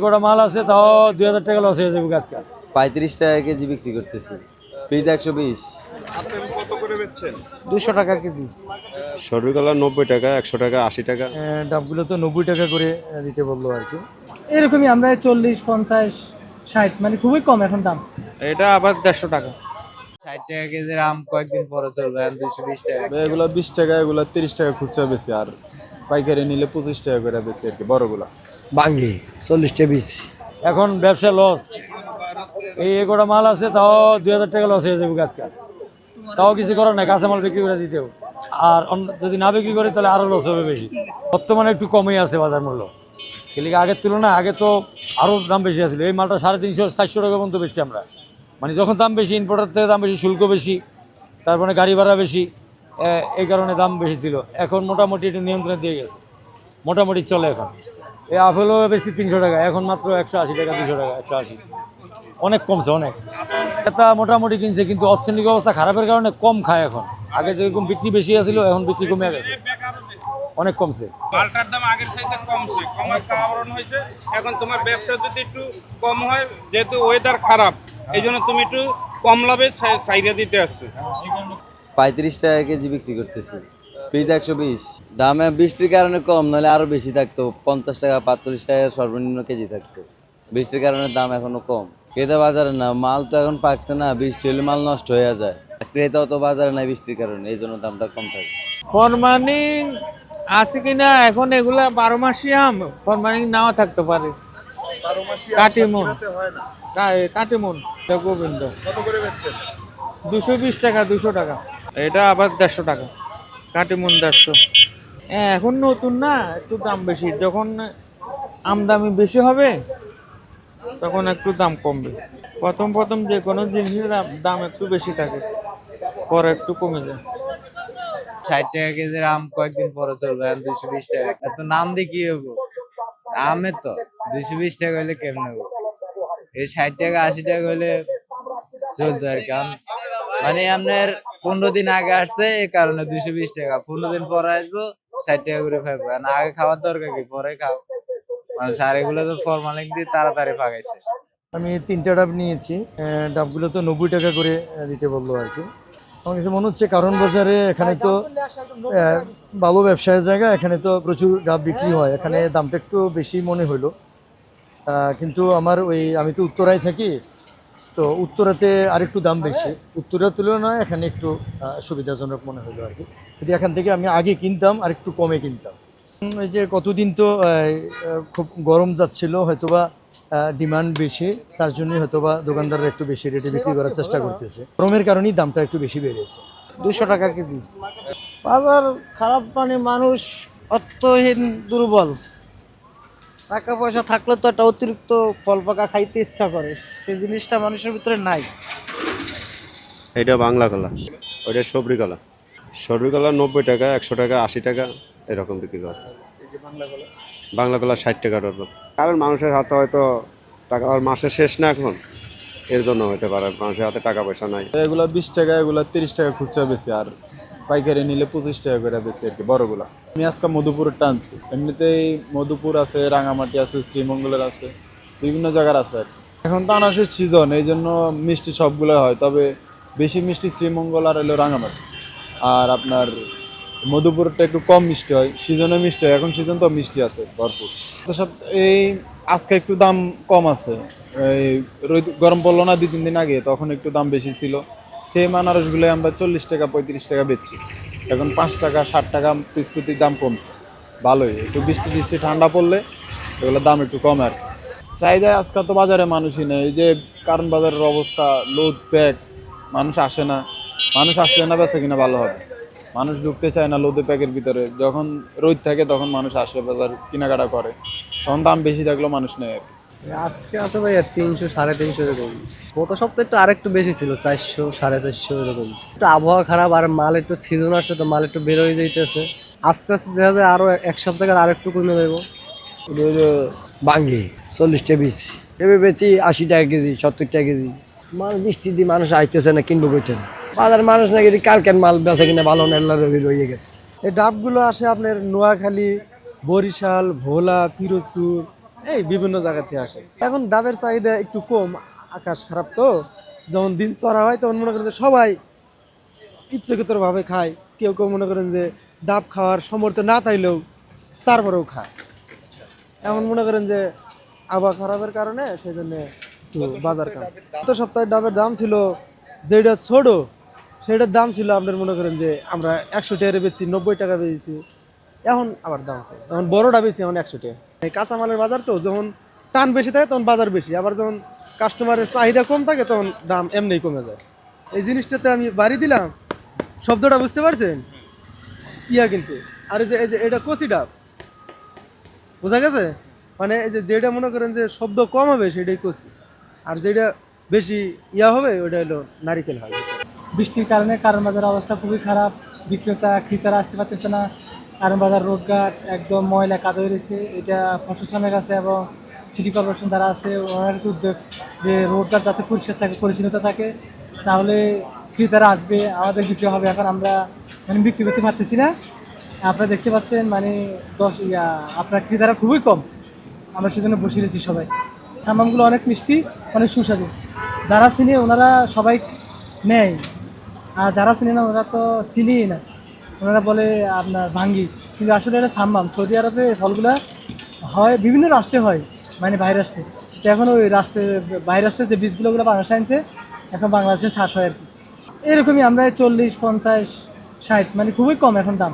গোটা মাল আছে তাও 2000 টাকা লস হয়ে যাবে আজকে। 35 টাকা কেজি বিক্রি করতেছি। পিস 120। আপনি কত করে বেচছেন? 200 টাকা কেজি। সরু কলা 90 টাকা, 100 টাকা, 80 টাকা। ডাবগুলো তো 90 টাকা করে দিতে বললো আর কি। এরকমই আমরা 40, 50, 60 মানে খুবই কম এখন দাম। এটা আবার 150 টাকা। 60 টাকা কেজির আম কয়েকদিন পরে চলবে, এখন 220 টাকা। এগুলো 20 টাকা, এগুলো 30 টাকা খুচরা বেশি, আর পাইকারি নিলে 25 টাকা করে বেশি আর কি বড়গুলো। বাঙ্গি 40 টা পিস। এখন ব্যবসা লস। এই গোটা মাল আছে তাও 2000 টাকা লস হয়ে যাবে আজকে। তাও কিছু করার নাই, কাঁচামাল বিক্রি করে দিতেও। আর যদি না বিক্রি করি তাহলে আরও লস হবে বেশি। বর্তমানে একটু কমই আছে বাজার মূল্য, কিন্তু আগের তুলনায় আগে তো আরও দাম বেশি আছিল। এই মালটা 350, 400 টাকা পর্যন্ত বেচছি আমরা। মানে যখন দাম বেশি, ইম্পোর্টার থেকে দাম বেশি, শুল্ক বেশি, তারপরে গাড়ি ভাড়া বেশি, এই কারণে দাম বেশি ছিল। এখন মোটামুটি একটু নিয়ন্ত্রণে দিয়ে গেছে, মোটামুটি চলে এখন। এই আপেলও বেশি 300 টাকা, এখন মাত্র 180 টাকা, 200 টাকা, 180। অনেক কমছে, অনেক। এটা মোটামুটি কিনছে, কিন্তু অর্থনৈতিক অবস্থা খারাপের কারণে কম খায় এখন। আগে যেরকম বিক্রি বেশি আছিল, এখন বিক্রি কমে গেছে, অনেক কমছে। মালটার দাম আগের চাইতে কমছে, কমার কারণ হয়েছে এখন তোমার ব্যবসা যদি একটু কম হয়, যেহেতু ওয়েদার খারাপ, এই জন্য তুমি একটু কম লাভে সাইডে দিতে আসছো। 35 টাকা কেজি বিক্রি করতেছি। পিস 120। দামে বৃষ্টির কারণে কম, নাহলে আরো বেশি থাকতো। 50 টাকা 45 টাকা সর্বনিম্ন কেজি থাকতো। বৃষ্টির কারণে দাম এখনো কম। ক্রেতা বাজারে না, মাল তো এখন পাকছে না, বৃষ্টি হলে মাল নষ্ট হয়ে যায়। ক্রেতাও তো বাজারে নাই বৃষ্টির কারণে, এই জন্য দামটা কম থাকে। ফরমালিং আছে কিনা এখন, এগুলা 12 মাসি আম, ফরমালিং নাও থাকতে পারে। 12 মাসি কাটিমন। হয় না। কাটিমন গোবিন্দ কত করে বেচছেন? 220 টাকা, 200 টাকা। এটা আবার 150 টাকা। কাটিমন 150। এখন নতুন না, একটু দাম বেশি। যখন আমদামি বেশি হবে তখন একটু দাম কমবে। প্রথম প্রথম যে কোনো জিনিসের দাম একটু বেশি থাকে, পরে একটু কমে যায়। 60 টাকা কেজির আম কয়েকদিন পরে চলবে, এখন 220 টাকা। এত নাম দিয়ে কি হবো? আমের তো 220 টাকা হলে কেমনে হবো? এই 60 টাকা 80 টাকা হলে চলতো আর কি। মানে আপনার 15 দিন আগে আসছে, এই কারণে 220 টাকা। 15 দিন পরে আসবো, 60 টাকা করে পাইবো। আগে খাওয়ার দরকার কি, পরে খাও। মানে আর এগুলো তো ফরমালিন দিয়ে তাড়াতাড়ি পাকাইছে। আমি 3টা ডাব নিয়েছি। ডাবগুলো তো 90 টাকা করে দিতে বললো আর কি। আমার কাছে মনে হচ্ছে কারণ বাজারে এখানে তো ভালো ব্যবসায়ের জায়গা, এখানে তো প্রচুর ডাব বিক্রি হয়, এখানে দামটা একটু বেশি মনে হলো। কিন্তু আমি তো উত্তরায় থাকি, তো উত্তরাতে আরেকটু দাম বেশি। উত্তরার তুলনায় এখানে একটু সুবিধাজনক মনে হলো আর কি। যদি এখান থেকে আমি আগে কিনতাম আর একটু কমে কিনতাম। এই যে কতদিন তো খুব গরম যাচ্ছিল, হয়তোবা ডিমান্ড বেশি, তার জন্যই হয়তোবা দোকানদাররা একটু বেশি রেটে বিক্রি করার চেষ্টা করতেছে। গরমের কারণেই দামটা একটু বেশি বেড়েছে। 200 টাকা কেজি। বাজার খারাপ, মানে মানুষ অর্থহীন, দুর্বল। টাকা পয়সা থাকলে তো একটা অতিরিক্ত ফল পাকা খাইতে ইচ্ছা করে, সেই জিনিসটা মানুষের ভিতরে নাই। এটা বাংলা কলা, ওইটা সবরি কলা। সবরি কলা 90 টাকা, 100 টাকা, 80 টাকা এরকম বিক্রি করে। বাংলা কলা 60 টাকা ডজন। কারণ মানুষের হাতে হয়তো টাকা, আর মাসের শেষ না এখন, এর জন্য হতে পারে মানুষের হাতে টাকা পয়সা নাই। এগুলো 20 টাকা, এগুলো 30 টাকা খুচরা বেশি, আর পাইকারি নিলে 25 টাকা করে বেশি আর কি বড়গুলো। আমি আজকে মধুপুরের টানছি। এমনিতেই মধুপুর আছে, রাঙামাটি আছে, শ্রীমঙ্গলের আছে, বিভিন্ন জায়গার আছে আর কি। এখন তো আনারসের সিজন, এই জন্য মিষ্টি সবগুলো হয়, তবে বেশি মিষ্টি শ্রীমঙ্গল আর হলো রাঙামাটি। আর আপনার মধুপুরটা একটু কম মিষ্টি হয়, সিজনে মিষ্টি হয়, এখন সিজন তো মিষ্টি আছে ভরপুর। তো সব এই আজকে একটু দাম কম আছে। এই গরম পড়লো না 2-3 দিন আগে, তখন একটু দাম বেশি ছিল। সেম আনারসগুলো আমরা 40 টাকা 35 টাকা বেচছি, এখন 5 টাকা 60 টাকা পিস প্রতি দাম কমছে। ভালোই, একটু বৃষ্টি টিষ্টি ঠান্ডা পড়লে এগুলোর দাম একটু কমে আর কি। চাহিদা আজকাল তো বাজারে মানুষই নেই, এই যে কারণ বাজারের অবস্থা, লোড প্যাক, মানুষ আসে না। মানুষ আসলে না বেচে কিনা ভালো হবে, মানুষ ঢুকতে চায় না লোদে প্যাকের ভিতরে। যখন রোদ থাকে তখন মানুষ আসে, বাজার কেনাকাটা করে, তখন দাম বেশি থাকলেও মানুষ নেয় আর কি। আজকে আছে ভাইয়া 300, 350 এরকম। গত সপ্তাহে একটু আরেকটু বেশি ছিল, 400, 450 এরকম। একটু আবহাওয়া খারাপ আর মাল একটু সিজন আসছে, তো মাল একটু বের হয়ে যাইতেছে। আস্তে আস্তে দেখা যায় আরো এক সপ্তাহে আর একটু কমে যাবো। বাঙ্গি 40 টা পিস। এবার বেচি 80 টাকা কেজি, 70 টাকা কেজি। মাল বৃষ্টি দিয়ে মানুষ আইতেছে না, কিনবো কইতেন। বাজার মানুষ নাকি কালকের মাল বেচা কিনা ভালো না, রয়ে গেছে। এই ডাবগুলো আসে আপনার নোয়াখালী, বরিশাল, ভোলা, পিরোজপুর, এই বিভিন্ন জায়গা থেকে আসে। এখন ডাবের চাহিদা একটু কম, আকাশ খারাপ তো, যখন দিন চড়া হয় তখন মনে করেন যে সবাই ইচ্ছাকৃতভাবে খায়। কেউ কেউ মনে করেন যে ডাব খাওয়ার সামর্থ্য না থাকলেও তারপরেও খায়। এমন মনে করেন যে আবহাওয়া খারাপের কারণে সেই জন্য একটু বাজার কম। গত সপ্তাহে ডাবের দাম ছিল, যেটা ছোট সেটার দাম ছিল আপনার মনে করেন যে আমরা 100 টাকা বেচছি, 90 টাকা বেচছি। এখন আবার দাম কম, এখন বড়টা বেশি, এখন 100 টাকা। এই কাঁচামালের বাজার তো, যখন টান বেশি থাকে তখন বাজার বেশি, আবার যখন কাস্টমারের চাহিদা কম থাকে তখন দাম এমনিই কমে যায়। এই জিনিসটাতে আমি বাড়ি দিলাম, শব্দটা বুঝতে পারছেন? কিন্তু আর এই যে এটা কচি ডাব, বোঝা গেছে? মানে এই যে যেটা মনে করেন যে শব্দ কম হবে সেটাই কচি, আর যেটা বেশি হবে ওটা হলো নারিকেল হয়। বৃষ্টির কারণে কারণ বাজারের অবস্থা খুবই খারাপ, বিক্রেতা ক্রেতারা আসতে পারতেছে না। কারণ বাজার রোডঘাট একদম ময়লা কাদা হয়ে রয়েছে। এটা প্রশাসনের কাছে এবং সিটি কর্পোরেশন যারা আছে ওনার কাছে উদ্যোগ যে রোডঘাট যাতে পরিষ্কার থাকে, পরিচ্ছন্নতা থাকে, তাহলে ক্রেতারা আসবে, আমাদের বিক্রি হবে। এখন আমরা মানে বিক্রি করতে পারতেছি না, আপনারা দেখতে পাচ্ছেন মানে আপনার ক্রেতারা খুবই কম। আমরা সেজন্য বসে রয়েছি সবাই। সামানগুলো অনেক মিষ্টি, অনেক সুস্বাদু। যারা চিনে ওনারা সবাই নেয়, আর যারা চিনে না ওরা তো চিনিই না, ওনারা বলে আপনার ভাঙ্গি, কিন্তু আসলে এটা সাম্মাম। সৌদি আরবে ফলগুলা হয় বিভিন্ন রাষ্ট্রে হয়, মানে বাইরের রাষ্ট্রে। তো এখন ওই বাইরের রাষ্ট্রের যে বীজগুলো ওগুলো বাংলাদেশে আনছে, এখন বাংলাদেশে শ্বাস হয় আর কি। এরকমই আমরা 40, 50, 60 মানে খুবই কম এখন দাম।